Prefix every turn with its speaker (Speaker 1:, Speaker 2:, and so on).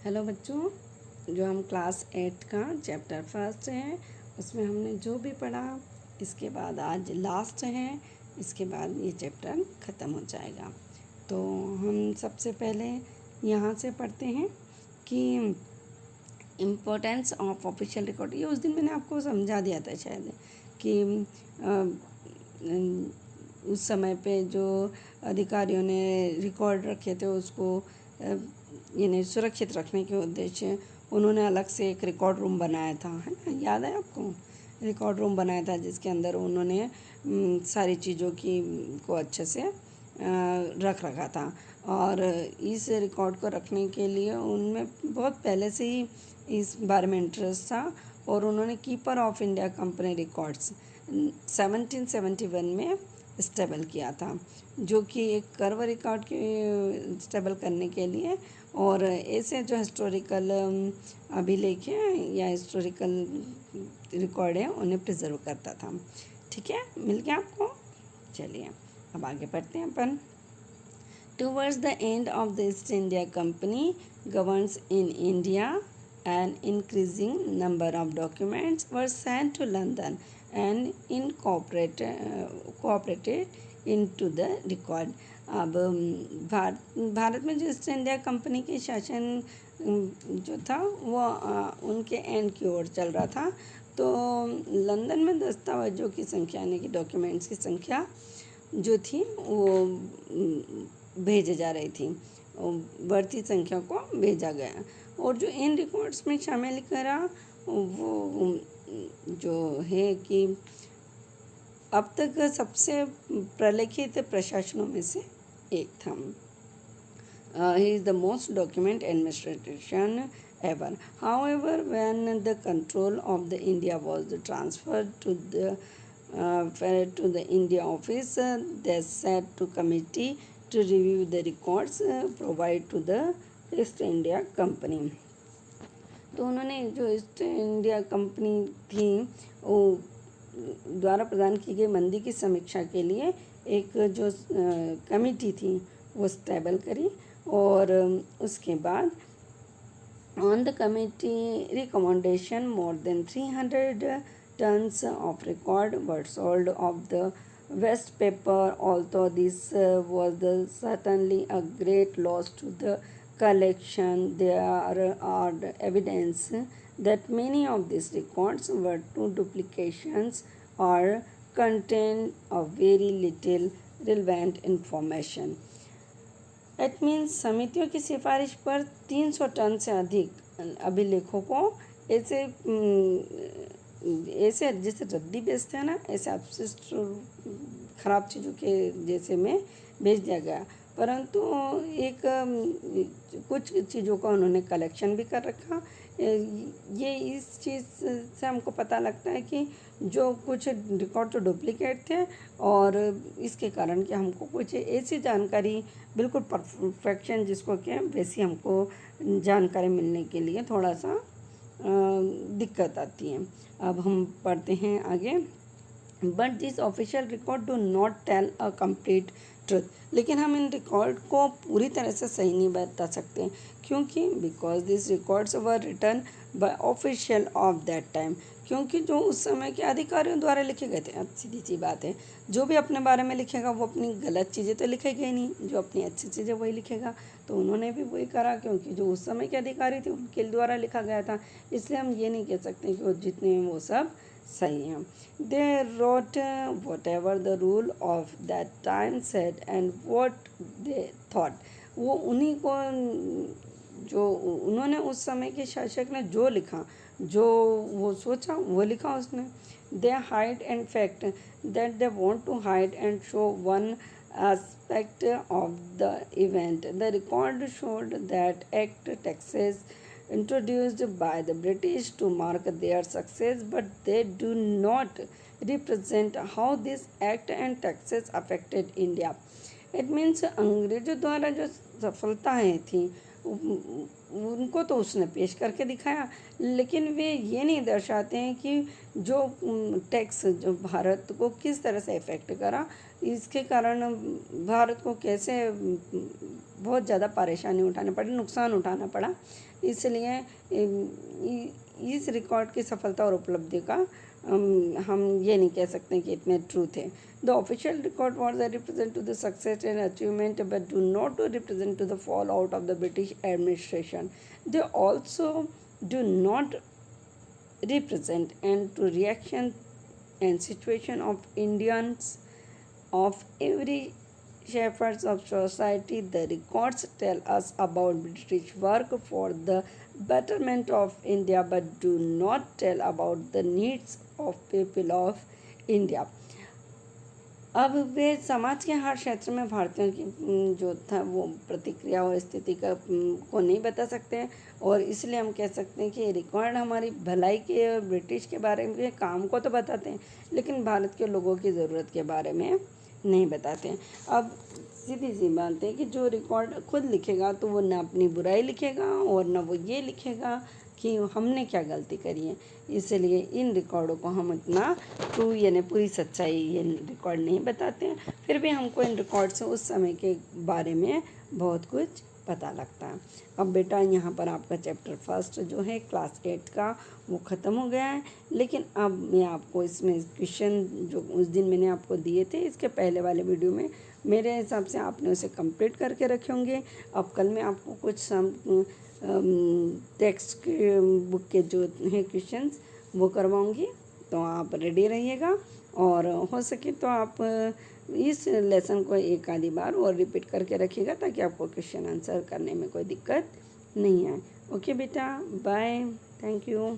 Speaker 1: Hello बच्चों, जो हम क्लास 8 का चैप्टर फर्स्ट है उसमें हमने जो भी पढ़ा, इसके बाद आज लास्ट है। इसके बाद ये चैप्टर ख़त्म हो जाएगा। तो हम सबसे पहले यहाँ से पढ़ते हैं कि इम्पोर्टेंस ऑफ ऑफिशियल रिकॉर्ड। ये उस दिन मैंने आपको समझा दिया था शायद कि उस समय पे जो अधिकारियों ने रिकॉर्ड रखे थे उसको यानी सुरक्षित रखने के उद्देश्य उन्होंने अलग से एक रिकॉर्ड रूम बनाया था, है ना? याद है आपको? रिकॉर्ड रूम बनाया था जिसके अंदर उन्होंने सारी चीज़ों की को अच्छे से रख रखा था। और इस रिकॉर्ड को रखने के लिए उनमें बहुत पहले से ही इस बारे में इंटरेस्ट था और उन्होंने keeper of India company records 1771 में स्टेबल किया था, जो कि एक कर्व रिकॉर्ड के स्टेबल करने के लिए और ऐसे जो हिस्टोरिकल अभिलेख हैं या हिस्टोरिकल रिकॉर्ड है उन्हें प्रिजर्व करता था। ठीक है, मिल गया आपको? चलिए अब आगे बढ़ते हैं अपन। Towards the end of the East India Company governs in India, an increasing number of documents were sent to London and cooperated into the record. अब भारत में जो ईस्ट इंडिया कंपनी के शासन जो था वो उनके एंड की ओर चल रहा था, तो लंदन में दस्तावेजों की संख्या यानी कि डॉक्यूमेंट्स की संख्या जो थी वो भेजे जा रही थी, बढ़ती संख्या को भेजा गया। और जो इन रिकॉर्ड्स में शामिल करा वो जो है कि अब तक सबसे प्रलेखित प्रशासनों में से एक था। He is the most document administration ever. However, when the control of the India was transferred to the India office, they set to committee to review the records provide to the East India Company. तो उन्होंने जो east India company थी वो द्वारा प्रदान की गई मंदी की समीक्षा के लिए एक जो कमेटी थी वो स्टेबल करी और उसके बाद on the committee recommendation more than 300 tons of record were sold of the West paper. Although this was certainly a great loss to the collection, there are evidence that many of these records were two duplications or contain a very little relevant information. It means समितियों की सिफारिश पर 300 ton से अधिक अभिलेखों को ऐसे जैसे रद्दी बेचते हैं ना, ऐसे अपशिष्ट खराब चीज़ों के जैसे में बेच दिया गया। परंतु एक कुछ चीज़ों का उन्होंने कलेक्शन भी कर रखा। ये इस चीज़ से हमको पता लगता है कि जो कुछ रिकॉर्ड तो डुप्लीकेट थे और इसके कारण कि हमको कुछ ऐसी जानकारी बिल्कुल परफेक्शन जिसको क्या वैसी हमको जानकारी मिलने के लिए थोड़ा सा दिक्कत आती है। अब हम पढ़ते हैं आगे। But this official record do not tell a complete truth. लेकिन हम इन रिकॉर्ड को पूरी तरह से सही नहीं बता सकते, क्योंकि because this records were written by official of that time. क्योंकि जो उस समय के अधिकारियों द्वारा लिखे गए थे। अब सीधी सी बात है, जो भी अपने बारे में लिखेगा वो अपनी गलत चीज़ें तो लिखेगा ही नहीं, जो अपनी अच्छी चीज़ें वही लिखेगा। तो उन्होंने भी वही करा, क्योंकि जो उस समय के अधिकारी थे उनके द्वारा लिखा गया था। इसलिए हम ये नहीं कह सकते कि वो जितने हैं वो सब सही हैं। They wrote what ever the rule of that time said and what they thought. वो उन्हीं को जो उन्होंने उस समय के शासक ने जो लिखा, जो वो सोचा वो लिखा उसने। They hide and fact that they want to hide and show one aspect of the event. The record showed that act taxes introduced by the British to mark their success, but they do not represent how this act and taxes affected India. It means अंग्रेजों द्वारा जो सफलताएं थी उनको तो उसने पेश करके दिखाया, लेकिन वे ये नहीं दर्शाते हैं कि जो टैक्स जो भारत को किस तरह से इफ़ेक्ट करा, इसके कारण भारत को कैसे बहुत ज़्यादा परेशानी उठानी पड़ी, नुकसान उठाना पड़ा। इसलिए इस रिकॉर्ड की सफलता और उपलब्धि का हम ये नहीं कह सकते कि इतने ट्रू थे। The official record was a represent to the success and achievement but do not to represent to the fall out of the British administration. They also do not represent and to reaction and situation of Indians of every shepherds of society. The records tell us about British work for the betterment of India but do not tell about the needs of people of India. अब वे समाज के हर क्षेत्र में भारतीयों की जो था वो प्रतिक्रिया और स्थिति का को नहीं बता सकते हैं, और इसलिए हम कह सकते हैं कि रिकॉर्ड हमारी भलाई के और ब्रिटिश के बारे में काम को तो बताते हैं लेकिन भारत के लोगों की ज़रूरत के बारे में नहीं बताते हैं। अब सीधी सी बात है कि जो रिकॉर्ड खुद लिखेगा तो वो ना अपनी बुराई लिखेगा और ना वो ये लिखेगा कि हमने क्या गलती करी है। इसलिए इन रिकॉर्डों को हम इतना ट्रू यानी पूरी सच्चाई ये रिकॉर्ड नहीं बताते हैं, फिर भी हमको इन रिकॉर्ड से उस समय के बारे में बहुत कुछ पता लगता है। अब बेटा यहाँ पर आपका चैप्टर फर्स्ट जो है क्लास 8 का वो ख़त्म हो गया है, लेकिन अब मैं आपको इसमें क्वेश्चन जो उस दिन मैंने आपको दिए थे इसके पहले वाले वीडियो में मेरे हिसाब से आपने उसे कंप्लीट करके रखे होंगे। अब कल मैं आपको कुछ टेक्स्ट बुक के जो हैं क्वेश्चंस वो करवाऊंगी, तो आप रेडी रहिएगा और हो सके तो आप इस लेसन को एक आधी बार और रिपीट करके रखिएगा ताकि आपको क्वेश्चन आंसर करने में कोई दिक्कत नहीं आए। ओके बेटा, बाय, थैंक यू।